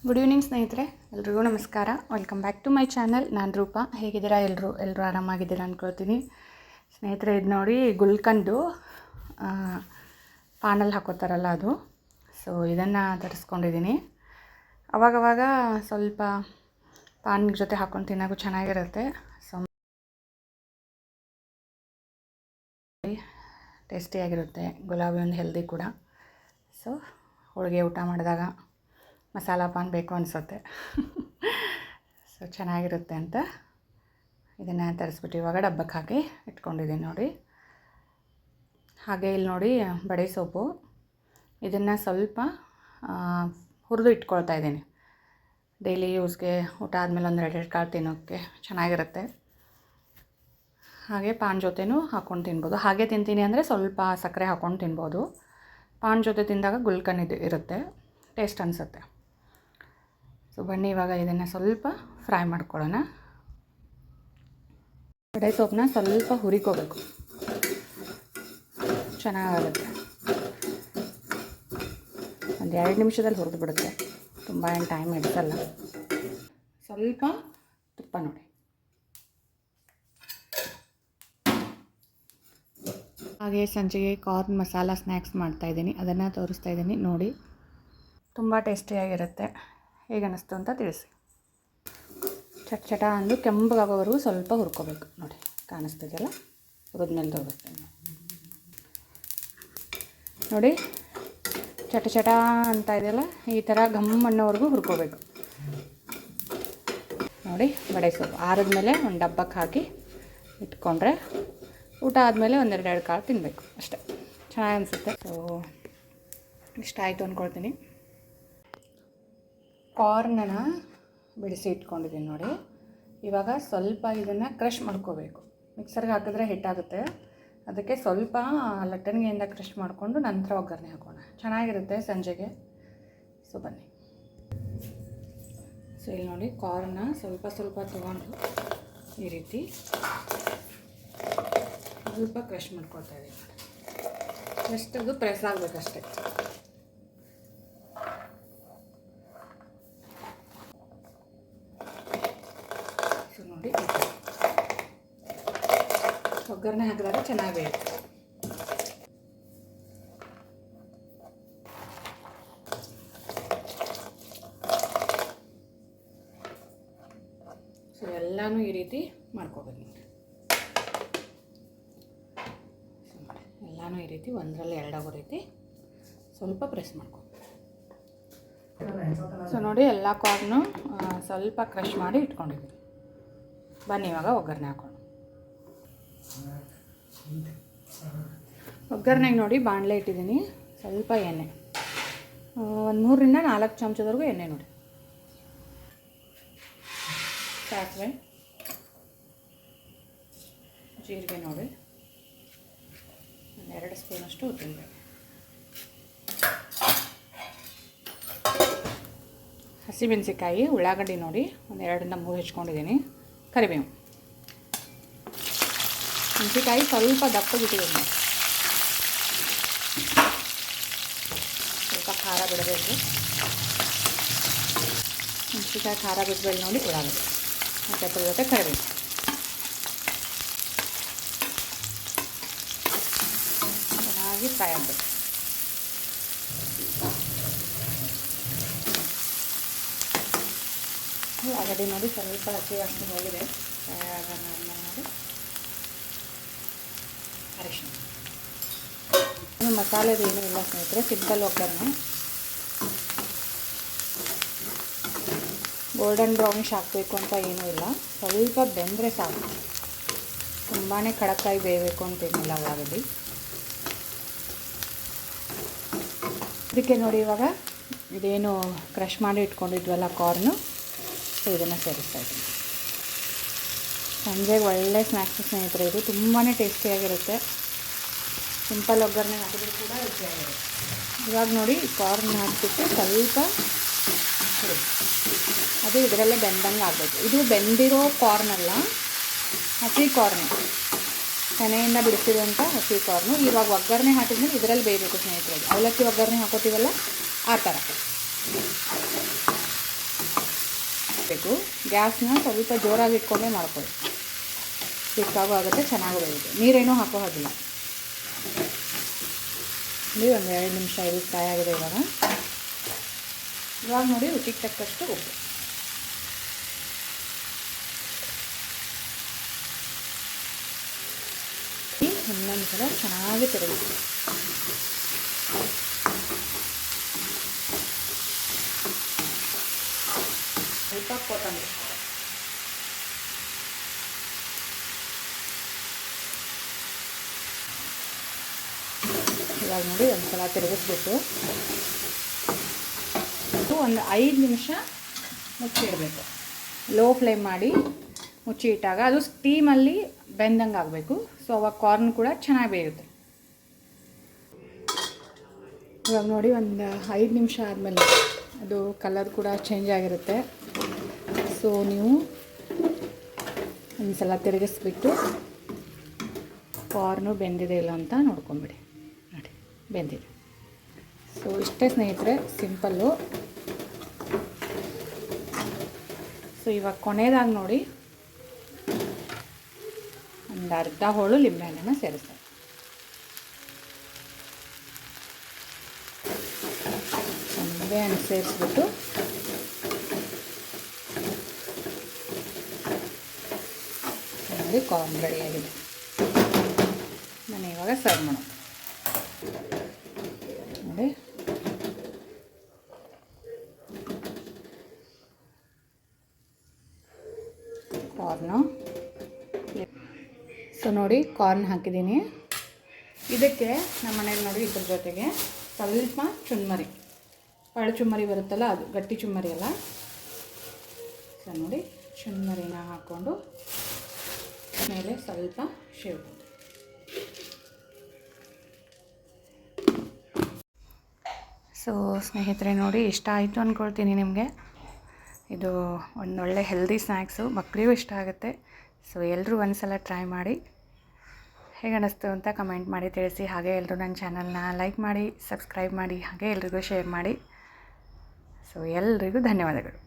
Good evening ಸ್ನೇಹಿತರೆ, ಎಲ್ರಿಗೂ ನಮಸ್ಕಾರ. Welcome back to my channel. ನಾನು ರೂಪಾ. ಹೇಗಿದ್ದೀರಾ? ಎಲ್ಲರೂ ಆರಾಮಾಗಿದ್ದೀರಾ ಅಂದ್ಕೊಳ್ತೀನಿ. ಸ್ನೇಹಿತರೆ, ಇದು ನೋಡಿ ಗುಲ್ಕಂದು ಪಾನಲ್ಲಿ ಹಾಕೋತಾರಲ್ಲ ಅದು. ಸೊ ಇದನ್ನು ತರಿಸ್ಕೊಂಡಿದ್ದೀನಿ. ಅವಾಗವಾಗ ಸ್ವಲ್ಪ ಪಾನ್ ಜೊತೆ ಹಾಕ್ಕೊಂಡು ತಿನ್ನೋಕ್ಕೂ ಚೆನ್ನಾಗಿರುತ್ತೆ. ಸೊ ಟೇಸ್ಟಿಯಾಗಿರುತ್ತೆ. ಗುಲಾಬಿ ಒಂದು ಹೆಲ್ದಿ ಕೂಡ. ಸೊ ಹೋಳಿಗೆ ಊಟ ಮಾಡಿದಾಗ ಮಸಾಲ ಪಾನ್ ಬೇಕು ಅನಿಸುತ್ತೆ. ಸೊ ಚೆನ್ನಾಗಿರುತ್ತೆ ಅಂತ ಇದನ್ನು ತರಿಸ್ಬಿಟ್ಟು ಇವಾಗ ಡಬ್ಬಕ್ಕೆ ಹಾಕಿ ಇಟ್ಕೊಂಡಿದ್ದೀನಿ ನೋಡಿ. ಹಾಗೆ ಇಲ್ಲಿ ನೋಡಿ ಬಡೆ ಸೊಪ್ಪು, ಇದನ್ನು ಸ್ವಲ್ಪ ಹುರಿದು ಇಟ್ಕೊಳ್ತಾ ಇದ್ದೀನಿ. ಡೈಲಿ ಯೂಸ್ಗೆ ಊಟ ಆದಮೇಲೆ ಒಂದು 2 ಕಾಳು ತಿನ್ನೋಕ್ಕೆ ಚೆನ್ನಾಗಿರುತ್ತೆ. ಹಾಗೆ ಪಾನ್ ಜೊತೆನೂ ಹಾಕ್ಕೊಂಡು ತಿನ್ಬೋದು. ಹಾಗೆ ತಿಂತೀನಿ ಅಂದರೆ ಸ್ವಲ್ಪ ಸಕ್ಕರೆ ಹಾಕ್ಕೊಂಡು ತಿನ್ಬೋದು. ಪಾನ್ ಜೊತೆ ತಿಂದಾಗ ಗುಲ್ಕನ್ ಇರುತ್ತೆ, ಟೇಸ್ಟ್ ಅನಿಸುತ್ತೆ. ಸೊ ಬನ್ನಿ ಇವಾಗ ಇದನ್ನು ಸ್ವಲ್ಪ ಫ್ರೈ ಮಾಡ್ಕೊಳ್ಳೋಣ. ಬಡೆ ಸೊಪ್ಪನ್ನ ಸ್ವಲ್ಪ ಹುರಿಕೋಬೇಕು, ಚೆನ್ನಾಗಾಗುತ್ತೆ. ಒಂದು 2 ನಿಮಿಷದಲ್ಲಿ ಹುರಿದು ಬಿಡುತ್ತೆ, ತುಂಬ ಏನು ಟೈಮ್ ಹಿಡಿಸಲ್ಲ. ಸ್ವಲ್ಪ ತುಪ್ಪ ನೋಡಿ. ಹಾಗೆ ಸಂಜೆಗೆ ಕಾರ್ನ್ ಮಸಾಲ ಸ್ನ್ಯಾಕ್ಸ್ ಮಾಡ್ತಾಯಿದ್ದೀನಿ, ಅದನ್ನು ತೋರಿಸ್ತಾ ಇದ್ದೀನಿ ನೋಡಿ. ತುಂಬ ಟೇಸ್ಟಿಯಾಗಿರುತ್ತೆ. ಹೇಗೆ ಅನ್ನಿಸ್ತು ಅಂತ ತಿಳಿಸಿ. ಚಟ ಅಂದು ಕೆಂಪಗಾಗೋವರೆಗೂ ಸ್ವಲ್ಪ ಹುರ್ಕೋಬೇಕು ನೋಡಿ. ಕಾಣಿಸ್ತಿದೆಯಲ್ಲ, ಹುರಿದ್ಮೇಲೆ ತೋರಿಸ್ತೇನೆ ನೋಡಿ. ಚಟ ಅಂತ ಇದೆಯಲ್ಲ, ಈ ಥರ ಘಮ್ ಅನ್ನೋವರೆಗೂ ಹುರ್ಕೋಬೇಕು ನೋಡಿ. ಬಡೆ ಸೊಪ್ಪು ಆರಿದ್ಮೇಲೆ ಒಂದು ಡಬ್ಬಕ್ಕೆ ಹಾಕಿ ಇಟ್ಕೊಂಡ್ರೆ ಊಟ ಆದಮೇಲೆ 1-2 ಕಾಳು ತಿನ್ನಬೇಕು ಅಷ್ಟೇ. ಚೆನ್ನಾಗಿ ಅನಿಸುತ್ತೆ. ಸೊ ಇಷ್ಟ ಆಯಿತು ಅಂದ್ಕೊಳ್ತೀನಿ. ಕಾರ್ನನ್ನು ಬಿಡಿಸಿ ಇಟ್ಕೊಂಡಿದ್ದೀನಿ ನೋಡಿ. ಇವಾಗ ಸ್ವಲ್ಪ ಇದನ್ನು ಕ್ರಷ್ ಮಾಡ್ಕೋಬೇಕು. ಮಿಕ್ಸರ್ಗೆ ಹಾಕಿದ್ರೆ ಹಿಟ್ಟಾಗುತ್ತೆ, ಅದಕ್ಕೆ ಸ್ವಲ್ಪ ಲಟ್ಟಣಿಗೆಯಿಂದ ಕ್ರಷ್ ಮಾಡಿಕೊಂಡು ನಂತರ ಒಗ್ಗರಣೆ ಹಾಕೋಣ. ಚೆನ್ನಾಗಿರುತ್ತೆ ಸಂಜೆಗೆ. ಸೊ ಬನ್ನಿ. ಸೊ ಇಲ್ಲಿ ನೋಡಿ, ಕಾರ್ನ ಸ್ವಲ್ಪ ತೊಗೊಂಡು ಈ ರೀತಿ ಸ್ವಲ್ಪ ಕ್ರಷ್ ಮಾಡ್ಕೊಳ್ತಾ ಇದ್ದೀನಿ. ಜಸ್ಟ್ ಅದು ಪ್ರೆಸ್ ಆಗಬೇಕಷ್ಟೆ. ಸೊ ನೋಡಿ, ಒಗ್ಗರಣೆ ಹಾಕಿದಾಗ ಚೆನ್ನಾಗಿ ಬೇಯುತ್ತೆ. ಸೊ ಎಲ್ಲನೂ ಈ ರೀತಿ ಮಾಡ್ಕೋಬೇಕು ನೋಡಿ. ಎಲ್ಲನೂ ಈ ರೀತಿ ಒಂದರಲ್ಲಿ 2 ಆಗೋ ರೀತಿ ಸ್ವಲ್ಪ ಪ್ರೆಸ್ ಮಾಡ್ಕೊ. ಸೊ ನೋಡಿ, ಎಲ್ಲ ಕಾರ್ನು ಸ್ವಲ್ಪ ಕ್ರಷ್ ಮಾಡಿ ಇಟ್ಕೊಂಡಿದ್ದೀನಿ. ಬನ್ನಿ ಇವಾಗ ಒಗ್ಗರಣೆ ಹಾಕೋಣ. ಒಗ್ಗರಣೆಗೆ ನೋಡಿ ಬಾಣಲೆ ಇಟ್ಟಿದ್ದೀನಿ. ಸ್ವಲ್ಪ ಎಣ್ಣೆ, ಒಂದು 3-4 ಚಮಚದವರೆಗೂ ಎಣ್ಣೆ ನೋಡಿ. ಸಾಸಿವೆ, ಜೀರಿಗೆ ನೋಡಿ, 2 ಸ್ಪೂನಷ್ಟು ಉದ್ದಿನಬೇಳೆ, ಹಸಿಮೆಣಸಿಕಾಯಿ, ಉಳ್ಳಾಗಡ್ಡಿ ನೋಡಿ ಒಂದು 2-3 ಹೆಚ್ಕೊಂಡಿದ್ದೀನಿ, ಕರಿಬೇವು, ಮೆಣಸಿಕಾಯಿ ಸ್ವಲ್ಪ ದಪ್ಪಗಿಟ್ಟಿದ್ದೀನಿ. ಸ್ವಲ್ಪ ಖಾರ ಬಿಡಬೇಕು. ಮೆಣಸಿಕಾಯಿ ಖಾರ ಬಿಡಬೇಕು ನೋಡಿ. ಉಳ್ಳಾಗಡ್ಡಿ ಮತ್ತು ಅದ್ರ ಜೊತೆ ಕರಿಬೇವು. ಚೆನ್ನಾಗಿ ಫ್ರೈ ಆಗಬೇಕು. ಉಳ್ಳಾಗಡ್ಡಿ ನೋಡಿ ಸ್ವಲ್ಪ ಹಸಿ ವಾಸನೆ ಹೋಗಿದೆ. ಫ್ರೈ ಆಗೋಣ ನೋಡಿ. ಅರಿಶಿನ, ಮಸಾಲೆದು ಏನೂ ಇಲ್ಲ ಸ್ನೇಹಿತರೆ, ಸಿಂಪಲ್ ಒಗ್ಗರಣೆ. ಗೋಲ್ಡನ್ ಬ್ರೌನಿಶ್ ಹಾಕಬೇಕು ಅಂತ ಏನೂ ಇಲ್ಲ, ಸ್ವಲ್ಪ ಬೆಂದರೆ ಸಾಕು. ತುಂಬಾ ಕಡಕಾಯಿ ಬೇಯಬೇಕು ಅಂತೇನಿಲ್ಲ ಉಳ್ಳಾಗಡ್ಡಿ. ಅದಕ್ಕೆ ನೋಡಿ, ಇವಾಗ ಇದೇನು ಕ್ರಷ್ ಮಾಡಿ ಇಟ್ಕೊಂಡಿದ್ವಲ್ಲ ಕಾರ್ನು, ಸೊ ಇದನ್ನು ಸೇರಿಸ್ತಾ ಇದ್ದೀನಿ. ಸಂಜೆಗೆ ಒಳ್ಳೆ ಸ್ನ್ಯಾಕ್ಸ್ ಸ್ನೇಹಿತರೆ, ಇದು ತುಂಬಾ ಟೇಸ್ಟಿಯಾಗಿರುತ್ತೆ. ಸಿಂಪಲ್ ಒಗ್ಗರಣೆ ಹಾಕಿದ್ರು ಕೂಡ ರುಚಿಯಾಗಿರುತ್ತೆ. ಇವಾಗ ನೋಡಿ, ಕಾರ್ನ್ ಹಾಕಿಬಿಟ್ಟು ಸ್ವಲ್ಪ ಅದು ಇದರಲ್ಲೇ ಬೆಂದಂಗೆ ಆಗಬೇಕು. ಇದು ಬೆಂದಿರೋ ಕಾರ್ನಲ್ಲ, ಹಸಿ ಕಾರ್ನು, ತೆನೆಯಿಂದ ಬಿಡಿಸಿರುವಂಥ ಹಸಿ ಕಾರ್ನು. ಇವಾಗ ಒಗ್ಗರಣೆ ಹಾಕಿದ್ಮೇಲೆ ಇದರಲ್ಲಿ ಬೇಯಬೇಕು ಸ್ನೇಹಿತರೆ. ಅವಲಕ್ಕಿ ಒಗ್ಗರಣೆ ಹಾಕೋತೀವಲ್ಲ ಆ ಥರ. ಬೇಯಬೇಕು. ಗ್ಯಾಸ್ನ ಸ್ವಲ್ಪ ಜೋರಾಗಿ ಇಟ್ಕೊಂಡೇ ಮಾಡ್ಕೊಳ್ಳಿ, ಸಿಕ್ಕಾಗೂ ಆಗುತ್ತೆ, ಚೆನ್ನಾಗೂ ಬೇಯುತ್ತೆ. ನೀರೇನೂ ಹಾಕೋ ಹಾಗಿಲ್ಲ. ನೋಡಿ ಒಂದು 2 ನಿಮಿಷ ಇದು ಫ್ರೈ ಆಗಿದೆ. ಇವಾಗ ನೋಡಿ ರುಚಿಗೆ ತಕ್ಕಷ್ಟು ಉಪ್ಪು. ಇನ್ನೊಂದು ಸಲ ಚೆನ್ನಾಗಿ ತಿರುಗಿಸಿ. ಸ್ವಲ್ಪ ಕೊತ್ತಂಬರಿ, ಇವಾಗ ನೋಡಿ ಒಂದು ಸಲ ತಿರುಗಿಸ್ಬಿಟ್ಟು ಒಂದು 5 ನಿಮಿಷ ಮುಚ್ಚಿಡಬೇಕು. ಲೋ ಫ್ಲೇಮ್ ಮಾಡಿ ಮುಚ್ಚಿ ಇಟ್ಟಾಗ ಅದು ಸ್ಟೀಮಲ್ಲಿ ಬೆಂದಂಗೆ ಆಗಬೇಕು. ಸೊ ಅವಾಗ ಕಾರ್ನ್ ಕೂಡ ಚೆನ್ನಾಗಿ ಬೇಯುತ್ತೆ. ಇವಾಗ ನೋಡಿ ಒಂದು 5 ನಿಮಿಷ ಆದಮೇಲೆ ಅದು ಕಲರ್ ಕೂಡ ಚೇಂಜ್ ಆಗಿರುತ್ತೆ. ಸೊ ನೀವು ಒಂದು ಸಲ ತಿರುಗಿಸ್ಬಿಟ್ಟು ಕಾರ್ನು ಬೆಂದಿದೆ ಇಲ್ಲ ಅಂತ ನೋಡ್ಕೊಂಬಿಡಿ. ನೋಡಿ ಬೆಂದಿದೆ. ಸೊ ಇಷ್ಟೇ ಸ್ನೇಹಿತರೆ, ಸಿಂಪಲ್ಲು. ಸೊ ಇವಾಗ ಕೊನೆಯದಾಗಿ ನೋಡಿ ಒಂದು ಅರ್ಧ ಹೋಳು ಲಿಂಬೆಹಣ್ಣನ್ನು ಸೇರಿಸ್ತಾರೆ. ಲಿಂಬೆಹಣ್ಣು ಸೇರಿಸ್ಬಿಟ್ಟು ನೋಡಿ ಕಾರ್ನ್ ರೆಡಿಯಾಗಿದೆ. ನಾನು ಇವಾಗ ಸರ್ವ್ ಮಾಡೋಣ. ನೋಡಿ ಕಾರ್ನು. ಸೊ ನೋಡಿ ಕಾರ್ನ್ ಹಾಕಿದ್ದೀನಿ. ಇದಕ್ಕೆ ನಮ್ಮ ಮನೇಲಿ ನೋಡಿ ಇದ್ರ ಜೊತೆಗೆ ಸ್ವಲ್ಪ ಚುನ್ಮರಿ, ಪಳ್ಳು ಚುಮ್ಮರಿ ಬರುತ್ತಲ್ಲ, ಅದು ಗಟ್ಟಿ ಚುಮ್ಮರಿ ಅಲ್ಲ. ಸೊ ನೋಡಿ ಚುನ್ಮರಿನ ಹಾಕ್ಕೊಂಡು ಮೇಲೆ ಸ್ವಲ್ಪ ಶೇವ್. ಸೊ ಸ್ನೇಹಿತರೆ ನೋಡಿ ಇಷ್ಟ ಆಯಿತು ಅಂದ್ಕೊಳ್ತೀನಿ ನಿಮಗೆ. ಇದು ಒಂದೊಳ್ಳೆ ಹೆಲ್ದಿ ಸ್ನ್ಯಾಕ್ಸು, ಮಕ್ಕಳಿಗೂ ಇಷ್ಟ ಆಗುತ್ತೆ. ಸೊ ಎಲ್ಲರೂ ಒಂದು ಸಲ ಟ್ರೈ ಮಾಡಿ ಹೇಗೆ ಅನ್ನಿಸ್ತು ಅಂತ ಕಮೆಂಟ್ ಮಾಡಿ ತಿಳಿಸಿ. ಹಾಗೆ ಎಲ್ಲರೂ ನನ್ನ ಚಾನಲ್ನ ಲೈಕ್ ಮಾಡಿ, ಸಬ್ಸ್ಕ್ರೈಬ್ ಮಾಡಿ, ಹಾಗೆ ಎಲ್ರಿಗೂ ಶೇರ್ ಮಾಡಿ. ಸೊ ಎಲ್ರಿಗೂ ಧನ್ಯವಾದಗಳು.